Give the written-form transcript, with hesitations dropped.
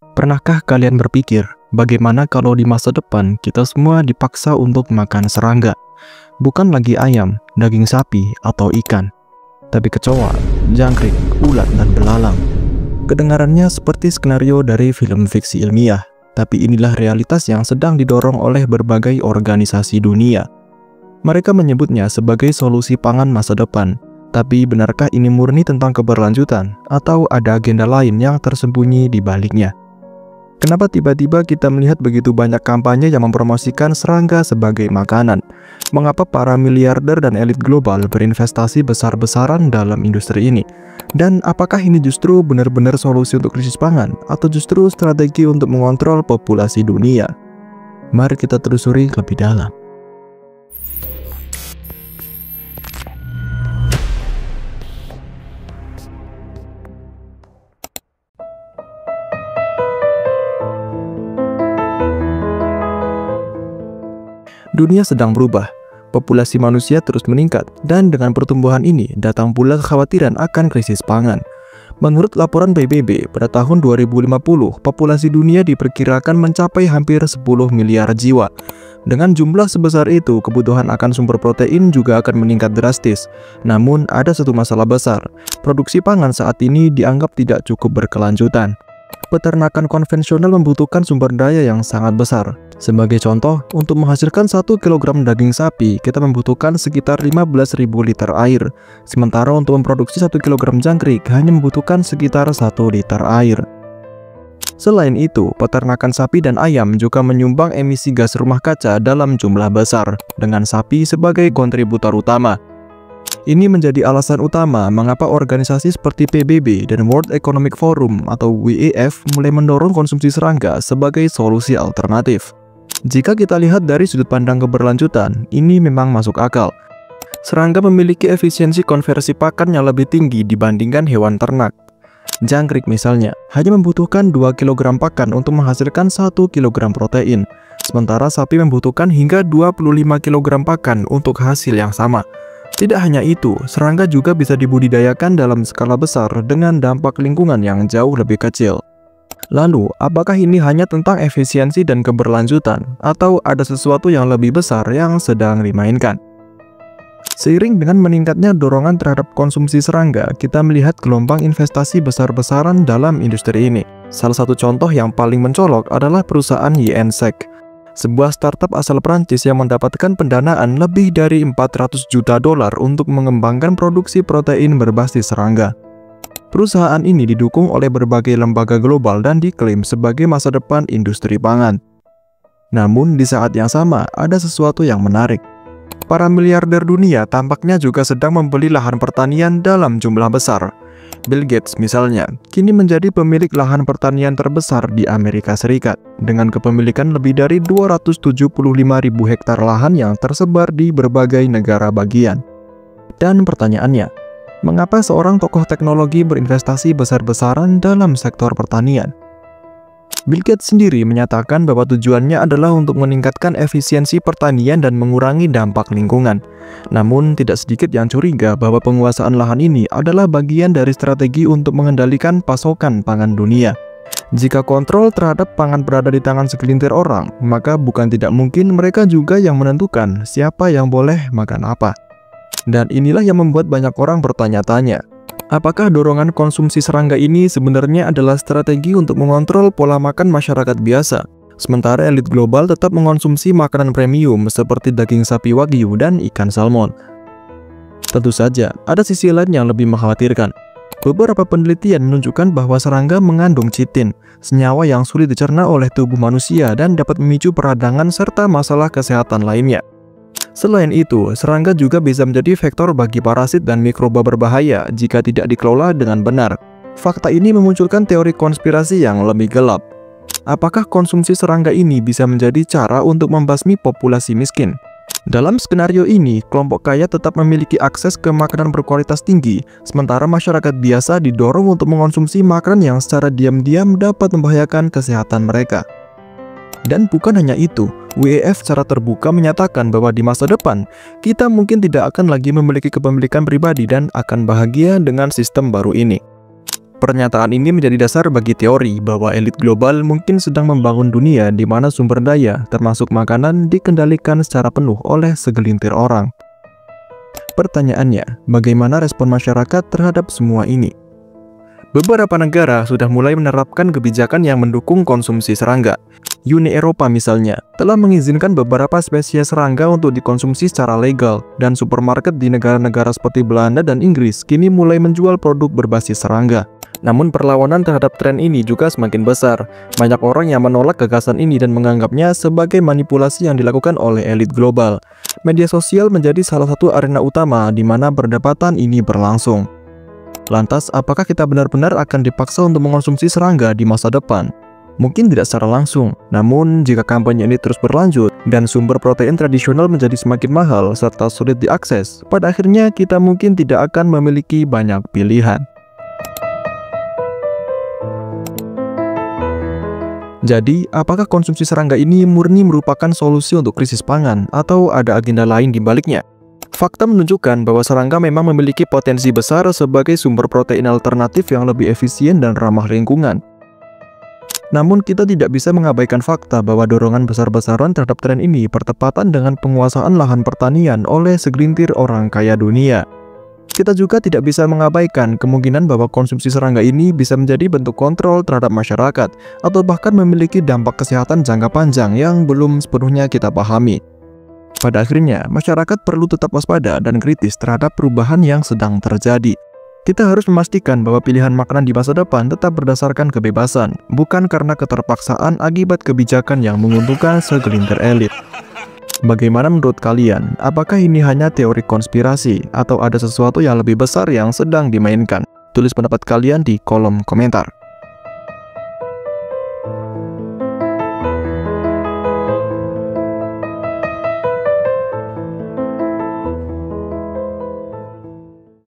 Pernahkah kalian berpikir, bagaimana kalau di masa depan kita semua dipaksa untuk makan serangga? Bukan lagi ayam, daging sapi, atau ikan, tapi kecoa, jangkrik, ulat, dan belalang. Kedengarannya seperti skenario dari film fiksi ilmiah, tapi inilah realitas yang sedang didorong oleh berbagai organisasi dunia. Mereka menyebutnya sebagai solusi pangan masa depan. Tapi benarkah ini murni tentang keberlanjutan, atau ada agenda lain yang tersembunyi di baliknya? Kenapa tiba-tiba kita melihat begitu banyak kampanye yang mempromosikan serangga sebagai makanan? Mengapa para miliarder dan elit global berinvestasi besar-besaran dalam industri ini? Dan apakah ini justru benar-benar solusi untuk krisis pangan, atau justru strategi untuk mengontrol populasi dunia? Mari kita telusuri lebih dalam. Dunia sedang berubah, populasi manusia terus meningkat, dan dengan pertumbuhan ini datang pula kekhawatiran akan krisis pangan. Menurut laporan PBB, pada tahun 2050, populasi dunia diperkirakan mencapai hampir 10 miliar jiwa. Dengan jumlah sebesar itu, kebutuhan akan sumber protein juga akan meningkat drastis. Namun, ada satu masalah besar. Produksi pangan saat ini dianggap tidak cukup berkelanjutan. Peternakan konvensional membutuhkan sumber daya yang sangat besar. Sebagai contoh, untuk menghasilkan 1 kg daging sapi, kita membutuhkan sekitar 15.000 liter air. Sementara untuk memproduksi 1 kg jangkrik, hanya membutuhkan sekitar 1 liter air. Selain itu, peternakan sapi dan ayam juga menyumbang emisi gas rumah kaca dalam jumlah besar, dengan sapi sebagai kontributor utama. Ini menjadi alasan utama mengapa organisasi seperti PBB dan World Economic Forum atau WEF mulai mendorong konsumsi serangga sebagai solusi alternatif. Jika kita lihat dari sudut pandang keberlanjutan, ini memang masuk akal. Serangga memiliki efisiensi konversi pakan yang lebih tinggi dibandingkan hewan ternak. Jangkrik misalnya, hanya membutuhkan 2 kg pakan untuk menghasilkan 1 kg protein, sementara sapi membutuhkan hingga 25 kg pakan untuk hasil yang sama. Tidak hanya itu, serangga juga bisa dibudidayakan dalam skala besar dengan dampak lingkungan yang jauh lebih kecil. Lalu, apakah ini hanya tentang efisiensi dan keberlanjutan, atau ada sesuatu yang lebih besar yang sedang dimainkan? Seiring dengan meningkatnya dorongan terhadap konsumsi serangga, kita melihat gelombang investasi besar-besaran dalam industri ini. Salah satu contoh yang paling mencolok adalah perusahaan YNSEC, sebuah startup asal Prancis yang mendapatkan pendanaan lebih dari 400 juta dolar untuk mengembangkan produksi protein berbasis serangga. Perusahaan ini didukung oleh berbagai lembaga global dan diklaim sebagai masa depan industri pangan. Namun di saat yang sama, ada sesuatu yang menarik. Para miliarder dunia tampaknya juga sedang membeli lahan pertanian dalam jumlah besar. Bill Gates misalnya, kini menjadi pemilik lahan pertanian terbesar di Amerika Serikat, dengan kepemilikan lebih dari 275.000 hektar lahan yang tersebar di berbagai negara bagian. Dan pertanyaannya, mengapa seorang tokoh teknologi berinvestasi besar-besaran dalam sektor pertanian? Bill Gates sendiri menyatakan bahwa tujuannya adalah untuk meningkatkan efisiensi pertanian dan mengurangi dampak lingkungan. Namun, tidak sedikit yang curiga bahwa penguasaan lahan ini adalah bagian dari strategi untuk mengendalikan pasokan pangan dunia. Jika kontrol terhadap pangan berada di tangan segelintir orang, maka bukan tidak mungkin mereka juga yang menentukan siapa yang boleh makan apa. Dan inilah yang membuat banyak orang bertanya-tanya, apakah dorongan konsumsi serangga ini sebenarnya adalah strategi untuk mengontrol pola makan masyarakat biasa, sementara elit global tetap mengonsumsi makanan premium seperti daging sapi wagyu dan ikan salmon? Tentu saja, ada sisi lain yang lebih mengkhawatirkan. Beberapa penelitian menunjukkan bahwa serangga mengandung chitin, senyawa yang sulit dicerna oleh tubuh manusia dan dapat memicu peradangan serta masalah kesehatan lainnya. Selain itu, serangga juga bisa menjadi vektor bagi parasit dan mikroba berbahaya jika tidak dikelola dengan benar. Fakta ini memunculkan teori konspirasi yang lebih gelap. Apakah konsumsi serangga ini bisa menjadi cara untuk membasmi populasi miskin? Dalam skenario ini, kelompok kaya tetap memiliki akses ke makanan berkualitas tinggi, sementara masyarakat biasa didorong untuk mengonsumsi makanan yang secara diam-diam dapat membahayakan kesehatan mereka. Dan bukan hanya itu, WEF secara terbuka menyatakan bahwa di masa depan, kita mungkin tidak akan lagi memiliki kepemilikan pribadi dan akan bahagia dengan sistem baru ini. Pernyataan ini menjadi dasar bagi teori bahwa elit global mungkin sedang membangun dunia di mana sumber daya, termasuk makanan, dikendalikan secara penuh oleh segelintir orang. Pertanyaannya, bagaimana respon masyarakat terhadap semua ini? Beberapa negara sudah mulai menerapkan kebijakan yang mendukung konsumsi serangga. Uni Eropa misalnya, telah mengizinkan beberapa spesies serangga untuk dikonsumsi secara legal, dan supermarket di negara-negara seperti Belanda dan Inggris kini mulai menjual produk berbasis serangga. Namun perlawanan terhadap tren ini juga semakin besar. Banyak orang yang menolak gagasan ini dan menganggapnya sebagai manipulasi yang dilakukan oleh elit global. Media sosial menjadi salah satu arena utama di mana perdebatan ini berlangsung. Lantas, apakah kita benar-benar akan dipaksa untuk mengonsumsi serangga di masa depan? Mungkin tidak secara langsung, namun jika kampanye ini terus berlanjut dan sumber protein tradisional menjadi semakin mahal serta sulit diakses, pada akhirnya kita mungkin tidak akan memiliki banyak pilihan. Jadi, apakah konsumsi serangga ini murni merupakan solusi untuk krisis pangan atau ada agenda lain di baliknya? Fakta menunjukkan bahwa serangga memang memiliki potensi besar sebagai sumber protein alternatif yang lebih efisien dan ramah lingkungan. Namun kita tidak bisa mengabaikan fakta bahwa dorongan besar-besaran terhadap tren ini bertepatan dengan penguasaan lahan pertanian oleh segelintir orang kaya dunia. Kita juga tidak bisa mengabaikan kemungkinan bahwa konsumsi serangga ini bisa menjadi bentuk kontrol terhadap masyarakat atau bahkan memiliki dampak kesehatan jangka panjang yang belum sepenuhnya kita pahami. Pada akhirnya, masyarakat perlu tetap waspada dan kritis terhadap perubahan yang sedang terjadi. Kita harus memastikan bahwa pilihan makanan di masa depan tetap berdasarkan kebebasan, bukan karena keterpaksaan akibat kebijakan yang menguntungkan segelintir elit. Bagaimana menurut kalian? Apakah ini hanya teori konspirasi atau ada sesuatu yang lebih besar yang sedang dimainkan? Tulis pendapat kalian di kolom komentar.